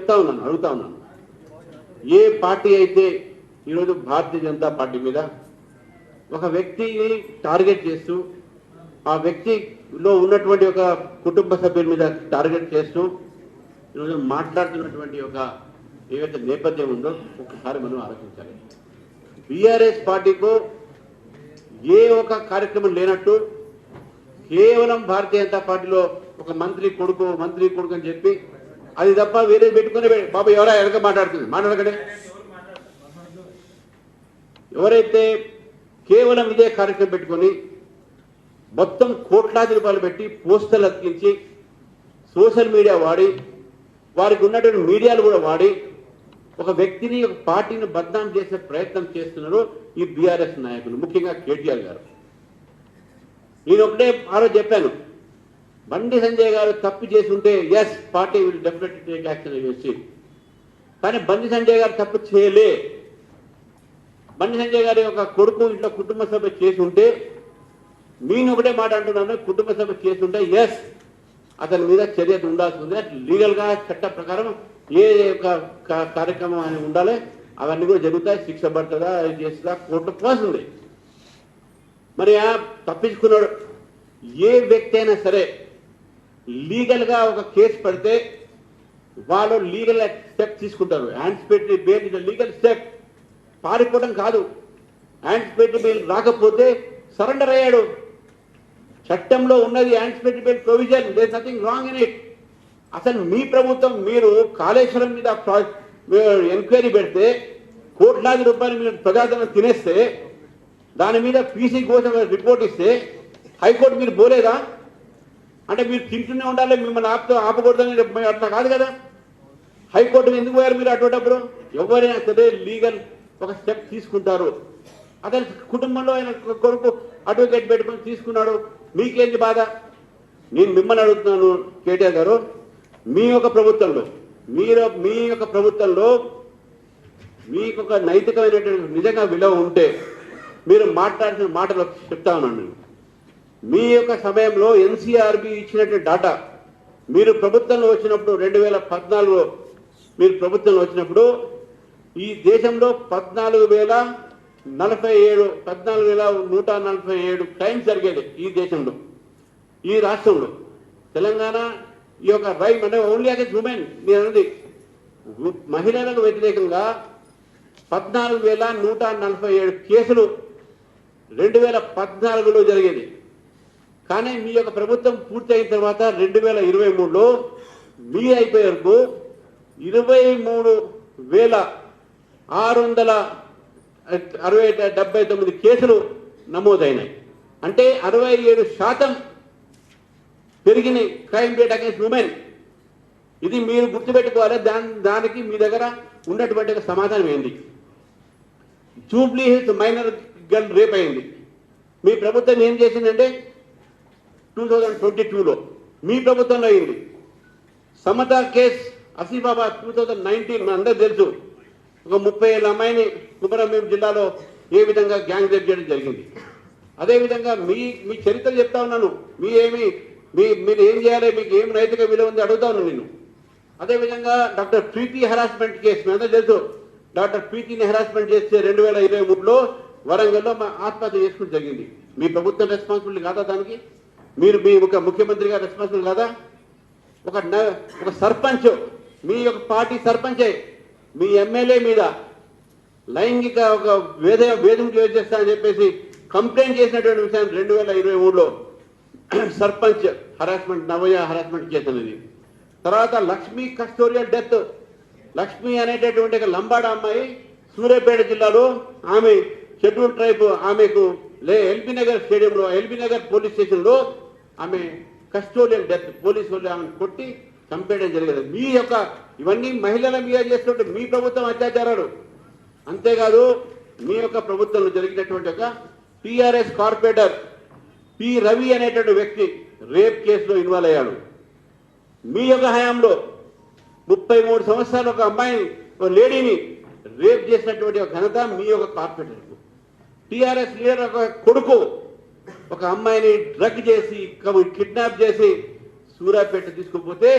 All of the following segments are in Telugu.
చెప్తా ఉన్నాను, అడుగుతా ఉన్నాను. ఏ పార్టీ అయితే ఈరోజు భారతీయ జనతా పార్టీ మీద ఒక వ్యక్తిని టార్గెట్ చేస్తూ ఆ వ్యక్తిలో ఉన్నటువంటి ఒక కుటుంబ సభ్యుల మీద టార్గెట్ చేస్తూ ఈరోజు మాట్లాడుతున్నటువంటి ఒక ఏవైతే నేపథ్యం ఉందో ఒకసారి మనం ఆలోచించాలి. బీఆర్ఎస్ పార్టీకు ఏ ఒక కార్యక్రమం లేనట్టు కేవలం భారతీయ జనతా పార్టీలో ఒక మంత్రి కొడుకు అని చెప్పి అది తప్ప వేరే పెట్టుకుని బాబు ఎవరా ఎనక మాట్లాడుతుంది మాట్లాడకండి. ఎవరైతే కేవలం ఇదే కార్యక్రమం పెట్టుకొని మొత్తం కోట్లాది రూపాయలు పెట్టి పోస్టర్లు అతికించి సోషల్ మీడియా వాడి వారికి ఉన్నటువంటి మీడియాలు కూడా వాడి ఒక వ్యక్తిని ఒక పార్టీని బద్నాం చేసే ప్రయత్నం చేస్తున్నారు ఈ బీఆర్ఎస్ నాయకులు, ముఖ్యంగా కేటీఆర్ గారు. నేను ఒకటే ఆరోజు చెప్పాను, బండి సంజయ్ గారు తప్పు చేసి ఉంటే yes party will definitely take action చేసి, కానీ బండి సంజయ్ గారు తప్పు చేయలే. బండి సంజయ్ గారి ఒక కొడుకు ఇంట్లో కుటుంబ సభ చేసి ఉంటే నేను ఒకటే మాట అంటున్నాను, కుటుంబ సభ చేసి ఉంటే ఎస్ అతని మీద చర్య ఉండాల్సి ఉంది. లీగల్ గా చట్ట ప్రకారం ఏ కార్యక్రమం అని ఉండాలి అవన్నీ కూడా జరుగుతాయి, శిక్ష పడుతుందా అది చేస్తుందా కోర్టు పోతుంది. మరి తప్పించుకున్నాడు. ఏ వ్యక్తి అయినా సరే లీగల్ గా ఒక కేసు పడితే వాళ్ళు లీగల్ స్టెప్ తీసుకుంటారు. Anticipatory bail is legal step, పారిపోవడం కాదు. యాంటిసిపేటరీ బెయిల్ రాకపోతే సరెండర్ అయ్యాడు. చట్టంలో ఉన్నది anticipatory bail provision, there is nothing wrong in it. అసలు మీ ప్రభుత్వం మీరు కాళేశ్వరం మీద ఎంక్వైరీ పెడితే కోట్లాది రూపాయలు మీరు ప్రజాధనం తినేస్తే దాని మీద పీసీ కోసం రిపోర్ట్ ఇస్తే హైకోర్టు మీరు పోలేదా? అంటే మీరు తింటూనే ఉండాలి, మిమ్మల్ని ఆపకూడదని అట్లా కాదు కదా. హైకోర్టు ఎందుకు పోయారు మీరు అటువంటిప్పుడు? ఎవరైనా సరే లీగల్ ఒక స్టెప్ తీసుకుంటారు. అతని కుటుంబంలో ఆయన కొడుకు అడ్వకేట్ పెట్టుకొని తీసుకున్నాడు, మీకేంటి బాధ? నేను మిమ్మల్ని అడుగుతున్నాను కేటీఆర్ గారు, మీ యొక్క ప్రభుత్వంలో మీకు ఒక నైతికమైనటువంటి నిజంగా విలువ ఉంటే మీరు మాట్లాడిన మాటలు చెప్తా ఉన్నాను. మీ యొక్క సమయంలో ఎన్సీఆర్బి ఇచ్చినటువంటి డాటా మీరు ప్రభుత్వంలో వచ్చినప్పుడు 2014లో మీరు ప్రభుత్వంలో వచ్చినప్పుడు ఈ దేశంలో 14,147 క్రైమ్స్ జరిగేది ఈ దేశంలో, ఈ రాష్ట్రంలో. తెలంగాణ ఈ యొక్క రైట్ అంటే ఓన్లీ అగేన్స్ ఉమెన్ నేను అన్నది మహిళలకు వ్యతిరేకంగా 14,147 కేసులు 2014లో జరిగేది. కానీ మీ యొక్క ప్రభుత్వం పూర్తి అయిన తర్వాత 2023లో మీ అయిపోయే వరకు 23,679 కేసులు నమోదైనాయి. అంటే 67% పెరిగినాయి క్రైమ్ రేట్ అగేన్స్ ఉమెన్. ఇది మీరు గుర్తుపెట్టుకోవాలి. దానికి మీ దగ్గర ఉన్నటువంటి సమాధానం ఏంది? Jubilee Hills minor girl rape అయింది. మీ ప్రభుత్వం ఏం చేసిందంటే 2022లో మీ ప్రభుత్వంలో అయింది. సమతా కేస్ ఆసిఫాబాద్ 2019 అందరూ తెలుసు. ఒక 30 ఏళ్ళ అమ్మాయిని కుమరంభీం జిల్లాలో ఏ విధంగా గ్యాంగ్ రేప్ చేయడం జరిగింది. అదేవిధంగా మీ చరిత్ర చెప్తా ఉన్నాను. మీరు ఏం చేయాలి, మీకు ఏం నైతిక విలువ ఉంది అడుగుతా ఉన్నాను నేను. అదేవిధంగా డాక్టర్ ప్రీతి హెరాస్మెంట్ కేసు మీ అందరూ తెలుసు. డాక్టర్ ప్రీతిని హెరాస్మెంట్ చేస్తే 2023లో వరంగల్లో ఆత్మహత్య చేసుకోవడం జరిగింది. మీ ప్రభుత్వం రెస్పాన్సిబిలిటీ కాదా దానికి? మీరు మీ ఒక ముఖ్యమంత్రి గారు రెస్పాన్సిబుల్ కాదా? ఒక సర్పంచ్, మీ యొక్క పార్టీ సర్పంచే మీ ఎమ్మెల్యే మీద లైంగిక ఒక వేధింపు చేస్తానని చెప్పేసి కంప్లైంట్ చేసినటువంటి విషయం 2023లో సర్పంచ్ హరాస్మెంట్, నవయ హరాస్మెంట్ కేసు అనేది. తర్వాత లక్ష్మీ కస్టోరియల్ డెత్. లక్ష్మి అనేటటువంటి ఒక లంబాడ అమ్మాయి సూర్యాపేట జిల్లాలో ఆమె షెడ్యూల్ ట్రైబ్, ఆమెకు ఎల్బీ నగర్ స్టేడియంలో, ఎల్బీ నగర్ పోలీస్ స్టేషన్లో ఆమె కస్టోరియల్ డెత్, పోలీసు వాళ్ళు ఆమెను కొట్టి చంపేయడం జరిగింది. మీ యొక్క ఇవన్నీ మహిళల మీద చేస్తున్నట్టు మీ ప్రభుత్వం అత్యాచారాలు. అంతేకాదు మీ యొక్క ప్రభుత్వంలో జరిగినటువంటి ఒక టీఆర్ఎస్ కార్పొరేటర్ పి రవి అనేటువంటి వ్యక్తి రేప్ కేసులో ఇన్వాల్వ్ అయ్యాడు. మీ యొక్క హయాంలో 33 సంవత్సరాలు ఒక అమ్మాయిని, ఒక లేడీని రేప్ చేసినటువంటి ఒక ఘనత మీ యొక్క కార్పొరేటర్కు. టీఆర్ఎస్ లీడర్ ఒక కొడుకు ఒక అమ్మాయిని డ్రగ్ చేసి కిడ్నాప్ చేసి సూర్యాపేట తీసుకుపోతే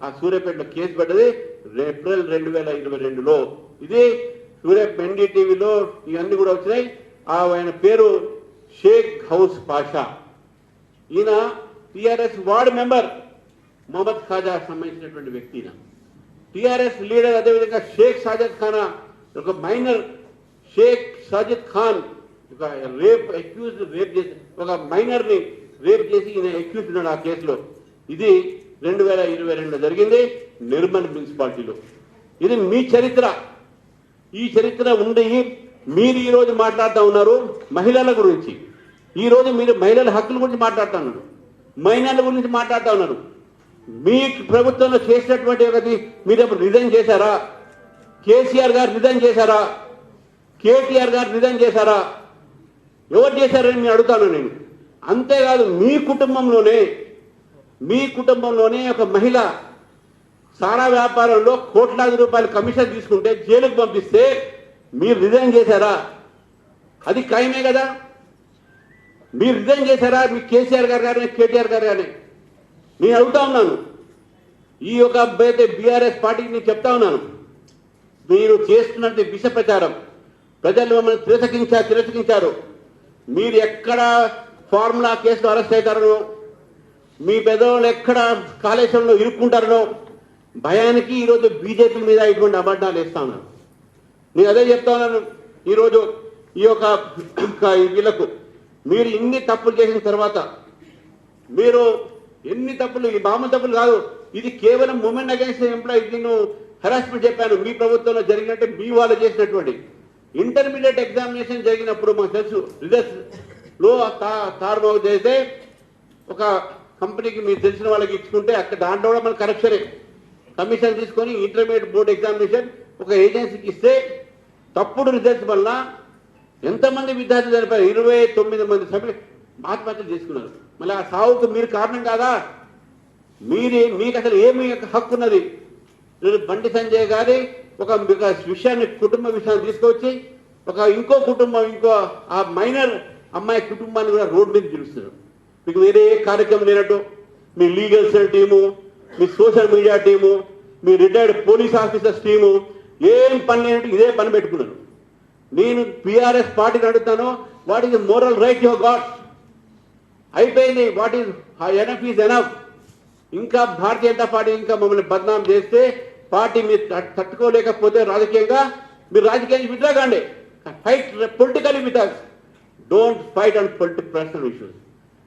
ఆ సూర్యాపేటలో కేసు పడ్డది. ఏప్రిల్ 2022లో. ఇది సూర్య ఎన్డీటీవీలో ఇవన్నీ కూడా వచ్చినాయి. ఆయన పేరు షేక్ హౌస్ పాషా. ఈయన TRS ward member Mohammed Khaja సంబంధించినటువంటి వ్యక్తి. టిఆర్ఎస్ లీడర్ అదేవిధంగా షేక్ సాజిద్ ఖాన్, ఒక మైనర్ షేక్ సాజిద్ ఖాన్ ఒక రేప్ చేసి ఒక మైనర్ ని రేప్ చేసి ఈయన అక్యూజ్ ఉన్నాడు ఆ కేసులో. ఇది 2022లో జరిగింది నిర్మల్ మున్సిపాలిటీలో. ఇది మీ చరిత్ర. ఈ చరిత్ర ఉండి మీరు ఈ రోజు మాట్లాడుతూ ఉన్నారు మహిళల గురించి. ఈ రోజు మీరు మహిళల హక్కుల గురించి మాట్లాడుతూ ఉన్నారు, మైనర్ల గురించి మాట్లాడుతూ ఉన్నారు. మీ ప్రభుత్వంలో చేసినటువంటి ఒకటి మీరు ఎప్పుడు రిజైన్ చేశారా? కేసీఆర్ గారు రిజైన్ చేశారా? కేటీఆర్ గారు రిజైన్ చేశారా? ఎవరు చేశారని నేను అడుగుతాను నేను. అంతేకాదు మీ కుటుంబంలోనే ఒక మహిళ సారా వ్యాపారంలో కోట్లాది రూపాయల కమిషన్ తీసుకుంటే జైలుకు పంపిస్తే మీరు రిజైన్ చేశారా? అది ఖాయమే కదా. మీరు రిజైన్ చేశారా? మీ కేసీఆర్ గారు కానీ కేటీఆర్ గారు కానీ నేను అడుగుతా ఉన్నాను. ఈ యొక్క బీఆర్ఎస్ పార్టీకి నేను చెప్తా ఉన్నాను, మీరు చేస్తున్నది విష ప్రచారం. ప్రజలు మమ్మల్ని తిరస్కరించారు. మీరు ఎక్కడ ఫార్ములా కేసులో అరెస్ట్ అవుతారనో, మీ పెద్దవాళ్ళు ఎక్కడ కాళేశ్వరంలో ఇరుక్కుంటారనో భయానికి ఈరోజు బీజేపీ మీద ఇటువంటి అబద్ధాలు వేస్తా ఉన్నాను. నేను అదే చెప్తా ఉన్నాను. ఈరోజు ఈ యొక్క వీళ్ళకు మీరు ఇన్ని తప్పులు చేసిన తర్వాత, మీరు ఎన్ని తప్పులు, ఈ మామూలు తప్పులు కాదు, ఇది కేవలం ఉమెన్ అగైన్స్ ఎంప్లాయీ. నేను హెరాస్మెంట్ చెప్పాను. మీ ప్రభుత్వంలో జరిగినట్టే మీ వాళ్ళు చేసినటువంటి ఇంటర్మీడియట్ ఎగ్జామినేషన్ జరిగినప్పుడు మాకు తెలుసు, రిజల్ట్స్ లో తారుమారు చేస్తే ఒక కంపెనీకి మీరు తెలిసిన వాళ్ళకి ఇచ్చుకుంటే అక్కడ దాంట్లో కూడా మన కరప్షనే. కమిషన్ తీసుకొని ఇంటర్మీడియట్ బోర్డు ఎగ్జామినేషన్ ఒక ఏజెన్సీకి ఇస్తే తప్పుడు రిజల్ట్స్ వల్ల ఎంతమంది విద్యార్థులు చనిపోయారు? 29 మంది సభ్యులు ఆత్మహత్యలు చేసుకున్నారు. మళ్ళీ ఆ సావుకు మీరు కారణం కాదా? మీకు అసలు ఏమి హక్కు ఉన్నది? నేను బండి సంజయ్ గారి ఒక విషయాన్ని, కుటుంబ విషయాన్ని తీసుకొచ్చి ఇంకో కుటుంబం, ఆ మైనర్ అమ్మాయి కుటుంబాన్ని కూడా రోడ్డు మీద పిలుస్తున్నారు. మీకు వేరే కార్యక్రమం లేనట్టు మీ లీగల్ సెల్ టీము, మీ సోషల్ మీడియా టీము, మీ రిటైర్డ్ పోలీస్ ఆఫీసర్స్ టీము ఏం పని లేనట్టు ఇదే పని పెట్టుకున్నారు. నేను టీఆర్ఎస్ పార్టీని అడుగుతాను, what is the moral right your got? అయిపోయింది. What is enough is enough. ఇంకా భారతీయ జనతా పార్టీ ఇంకా మమ్మల్ని బద్నాం చేస్తే పార్టీ మీరు తట్టుకోలేకపోతే రాజకీయంగా మీరు రాజకీయాన్ని విత్డ్రా కాండి. Fight politically with us. Don't fight on personal issues.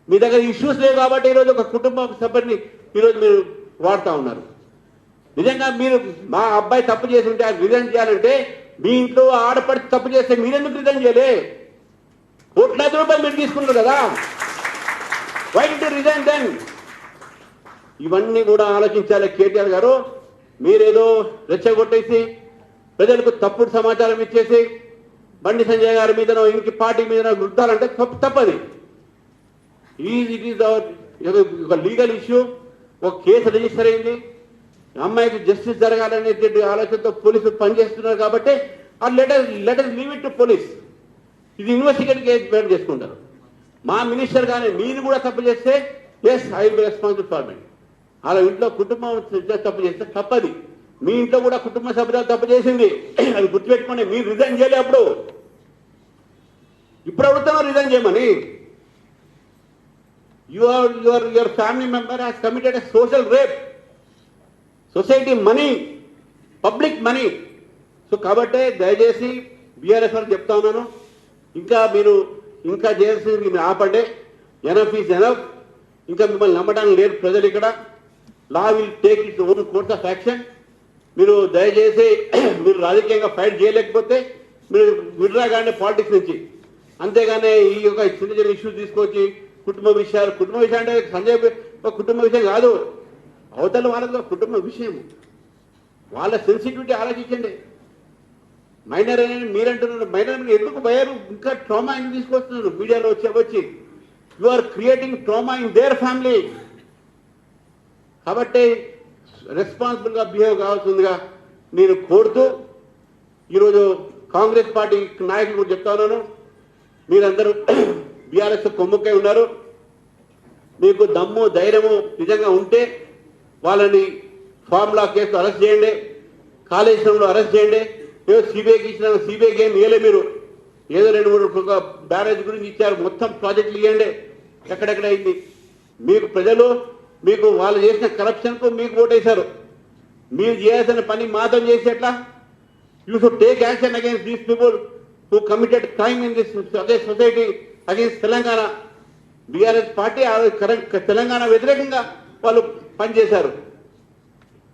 మీ దగ్గర ఇష్యూస్ లేవు కాబట్టి ఈరోజు ఒక కుటుంబ సభ్యుని ఈరోజు మీరు వాడుతూ ఉన్నారు. నిజంగా మీరు మా అబ్బాయి తప్పు చేసి ఉంటే ఆయన రిజైన్ చేయాలంటే మీ ఇంట్లో ఆడపడి తప్పు చేస్తే మీరెందుకు రిజైన్ చేయలే? కోట్లాది రూపాయలు మీరు తీసుకున్నారు కదా, why did you resign then? ఇవన్నీ కూడా ఆలోచించాలి కేటీఆర్ గారు. మీరేదో రెచ్చగొట్టేసి ప్రజలకు తప్పుడు సమాచారం ఇచ్చేసి బండి సంజయ్ గారి మీదనో ఇంక పార్టీ మీదనో గుర్తాలంటే తప్పది. ఇట్ ఈస్ ఒక లీగల్ ఇష్యూ. ఒక కేసు రిజిస్టర్ అయింది. అమ్మాయికి జస్టిస్ జరగాలనే ఆలోచనతో పోలీసులు పనిచేస్తున్నారు కాబట్టి letter leave it to police. ఇది ఇన్వెస్టిగేట్ కేసు చేసుకుంటారు. మా మినిస్టర్ కానీ మీరు కూడా తప్పు చేస్తే yes I will be responsible for me. అలా ఇంట్లో కుటుంబం తప్పు చేస్తే తప్పది. మీ ఇంట్లో కూడా కుటుంబ సభ్యులు తప్పు చేసింది, అది గుర్తుపెట్టుకోండి. మీరు రిజైన్ చేయలే. ఇప్పుడు అడుగుతామో రిజైన్ చేయమని. Your family member has committed a social rape. Society money, public money. So కాబట్టి దయచేసి బీఆర్ఎస్ వారికి చెప్తా ఉన్నాను, మీరు ఇంకా చేయాల్సింది మీరు ఆపండి. Enough is enough. ఇంకా మిమ్మల్ని నమ్మడానికి లేదు ప్రజలు. ఇక్కడ law will take its own course of action. మీరు దయచేసి మీరు రాజకీయంగా ఫైట్ చేయలేకపోతే మీరు విడ్రా కానీ పాలిటిక్స్ నుంచి. అంతేగానే ఈ యొక్క చిన్న చిన్న ఇష్యూస్ తీసుకొచ్చి కుటుంబ విషయం అంటే సంజయ్ కుటుంబ విషయం కాదు, అవతల వాళ్ళతో కుటుంబ విషయం. వాళ్ళ సెన్సిటివిటీ ఆలోచించండి. మైనర్ అని మీరంటున్నారు. మైనర్ ఎందుకు భయారు? ఇంకా ట్రామా ఎందుకు తీసుకొస్తున్నారు? మీడియాలో వచ్చి you are creating trauma in their family. కాబట్టి రెస్పాన్సిబుల్గా బిహేవ్ కావాల్సిందిగా నేను కోరుతూ ఈరోజు కాంగ్రెస్ పార్టీ నాయకులు కూడా చెప్తా ఉన్నాను, మీరందరూ బీఆర్ఎస్ కొమ్ముక్కై ఉన్నారు. మీకు దమ్ము ధైర్యము నిజంగా ఉంటే వాళ్ళని ఫార్ములా కేసు అరెస్ట్ చేయండి. కాళేశ్వరంలో అరెస్ట్ చేయండి, ఏదో సిబిఐకి ఇచ్చిన సిబిఐకి ఏం ఇవ్వలే మీరు, ఏదో 2-3 బ్యారేజ్ గురించి ఇచ్చారు, మొత్తం ప్రాజెక్టులు ఇవ్వండి. ఎక్కడెక్కడ అయింది? మీకు ప్రజలు మీకు వాళ్ళు చేసిన కరప్షన్కు మీకు ఓటేశారు. మీరు చేయాల్సిన పని మాత్రం చేసి ఎట్లా? You should take action against these people who committed crime in this society against Telangana. BRS party Telangana వ్యతిరేకంగా వాళ్ళు పనిచేశారు.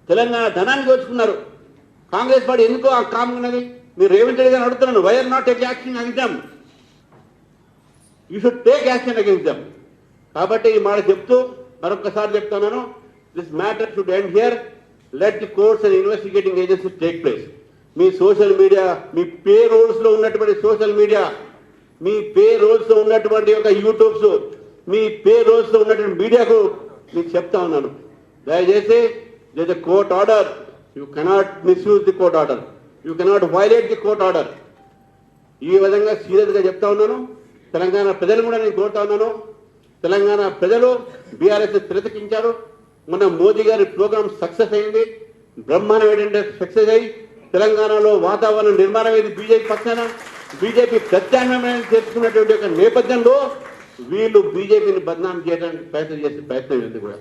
తెలంగాణ ధనాన్ని దోచుకున్నారు. కాంగ్రెస్ పార్టీ ఎందుకో ఆ కామున్నది? మీరు రేవంత్ రెడ్డి గారిని అడుగుతున్నాను, why are not take action against them? You should take action against them. కాబట్టి ఈ మాట చెప్తూ మరొకసారి చెప్తున్నాను, this matter should end here. Let the courts and investigating agencies take place. మీ సోషల్ మీడియా, మీ పే రోల్స్ లో ఉన్నటువంటి సోషల్ మీడియా, మీ పే రోల్స్ లో ఉన్నటువంటి ఒక యూట్యూబ్స్, మీ పే రోల్స్ లో ఉన్నటువంటి మీడియాకు మీకు చెప్తా ఉన్నాను, దయచేసి there's a court order. You cannot misuse the court order. You cannot violate the court order. ఈ విధంగా సీరియస్ గా చెప్తా ఉన్నాను. తెలంగాణ ప్రజలు కూడా నేను కోరుతా ఉన్నాను. తెలంగాణ ప్రజలు బీఆర్ఎస్ తిరస్కరించారు. మొన్న మోదీ గారి ప్రోగ్రామ్ సక్సెస్ అయింది. బ్రహ్మాండం ఏంటంటే సక్సెస్ అయ్యి తెలంగాణలో వాతావరణం నిర్మాణం అయింది. బీజేపీ పక్షాన బీజేపీ ప్రత్యామ్నాయం చేసుకున్నటువంటి ఒక నేపథ్యంలో వీళ్ళు బీజేపీని బదనాం చేయడానికి ప్రయత్నం చేసే ప్రయత్నం ఉంది కూడా.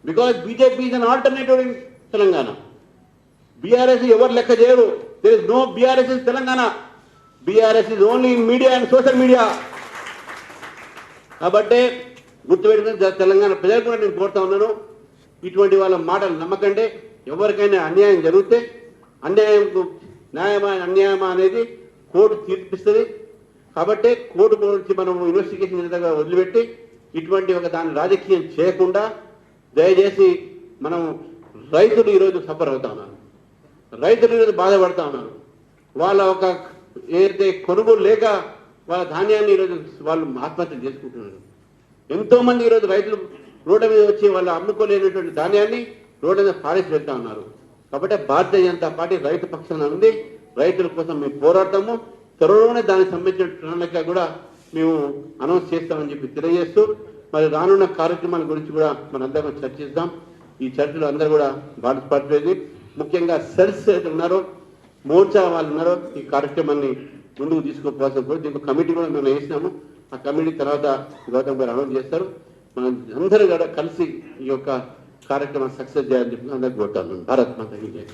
Because BJP is an alternative in Telangana. BRS ఎవరు లెక్క చేయరు. There is no BRS in Telangana. BRS is only in media and social media. కాబట్టి గుర్తుపెట్టుకుని తెలంగాణ ప్రజలు కూడా నేను కోరుతా ఉన్నాను, ఇటువంటి వాళ్ళ మాటలు నమ్మకండి. ఎవరికైనా అన్యాయం జరిగితే అన్యాయంకు న్యాయమా అన్యాయమా అనేది కోర్టు తీర్పిస్తుంది. కాబట్టి కోర్టు గురించి మనం ఇన్వెస్టిగేషన్ విధంగా వదిలిపెట్టి ఇటువంటి ఒక దాన్ని రాజకీయం చేయకుండా దయచేసి మనం రైతులు ఈరోజు సఫర్ అవుతా ఉన్నారు. రైతులు ఈరోజు బాధపడతా ఉన్నారు. వాళ్ళ ఒక ఏదైతే కొనుగోలు లేక వాళ్ళ ధాన్యాన్ని ఈరోజు వాళ్ళు ఆత్మహత్య చేసుకుంటున్నారు. ఎంతో మంది ఈరోజు రైతులు రోడ్డు మీద వచ్చి వాళ్ళు అమ్ముకోలేనటువంటి ధాన్యాన్ని రోడ్డు మీద పారేసి వెళ్తా ఉన్నారు. కాబట్టి భారతీయ జనతా పార్టీ రైతు పక్షాన ఉంది. రైతుల కోసం మేము పోరాడతాము. త్వరలోనే దానికి సంబంధించిన ప్రణాళిక కూడా మేము అనౌన్స్ చేస్తామని చెప్పి తెలియజేస్తూ, మరి రానున్న కార్యక్రమాల గురించి కూడా మనందరం చర్చిస్తాం. ఈ చర్చలో అందరూ కూడా భాగస్వామ్యం, ముఖ్యంగా సెల్స్ ఉన్నారో మోర్చా వాళ్ళు ఉన్నారో ఈ కార్యక్రమాన్ని ముందుకు తీసుకుపోవాల్సిన కూడా దీనికి కమిటీ కూడా మేము వేసినాము. ఆ కమిటీ తర్వాత గౌతమ్ గారు అనౌన్స్ చేస్తారు. మనం అందరూ కూడా కలిసి ఈ యొక్క కార్యక్రమం సక్సెస్ చేయాలని చెప్పి అందరికీ కోరుతాను. భారత్ మాత కీ జై.